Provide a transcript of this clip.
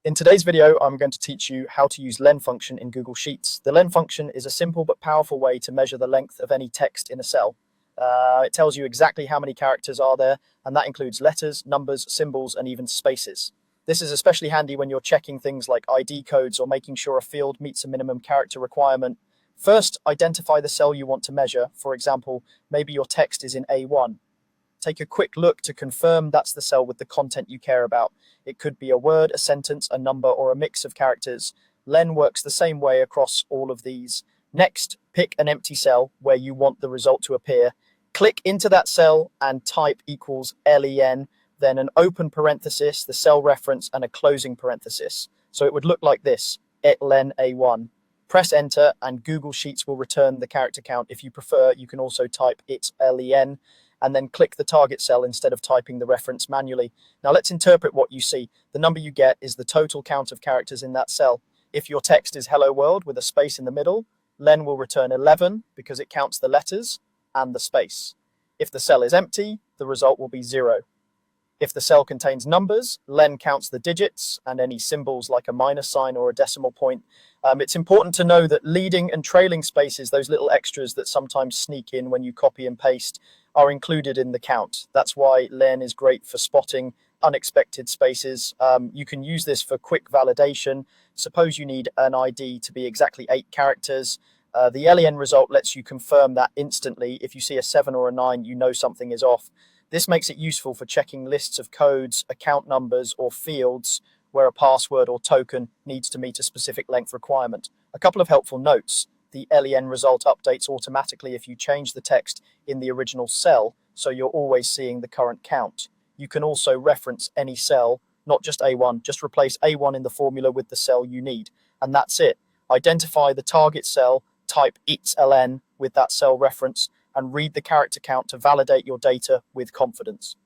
In today's video, I'm going to teach you how to use LEN function in Google Sheets. The LEN function is a simple but powerful way to measure the length of any text in a cell. It tells you exactly how many characters are there, and that includes letters, numbers, symbols, and even spaces. This is especially handy when you're checking things like ID codes or making sure a field meets a minimum character requirement. First, identify the cell you want to measure. For example, maybe your text is in A1. Take a quick look to confirm that's the cell with the content you care about. It could be a word, a sentence, a number, or a mix of characters. LEN works the same way across all of these. Next, pick an empty cell where you want the result to appear. Click into that cell and type equals LEN, then an open parenthesis, the cell reference, and a closing parenthesis. So it would look like this, LEN A1. Press enter and Google Sheets will return the character count. If you prefer, you can also type it's LEN and then click the target cell instead of typing the reference manually. Now let's interpret what you see. The number you get is the total count of characters in that cell. If your text is hello world with a space in the middle, LEN will return 11 because it counts the letters and the space. If the cell is empty, the result will be 0. If the cell contains numbers, LEN counts the digits and any symbols like a minus sign or a decimal point. It's important to know that leading and trailing spaces, those little extras that sometimes sneak in when you copy and paste, are included in the count. That's why LEN is great for spotting unexpected spaces. You can use this for quick validation. Suppose you need an ID to be exactly 8 characters. The LEN result lets you confirm that instantly. If you see a 7 or a 9, you know something is off. This makes it useful for checking lists of codes, account numbers, or fields where a password or token needs to meet a specific length requirement. A couple of helpful notes. The LEN result updates automatically if you change the text in the original cell, so you're always seeing the current count. You can also reference any cell, not just A1, just replace A1 in the formula with the cell you need. And that's it. Identify the target cell, type it's LN with that cell reference, and read the character count to validate your data with confidence.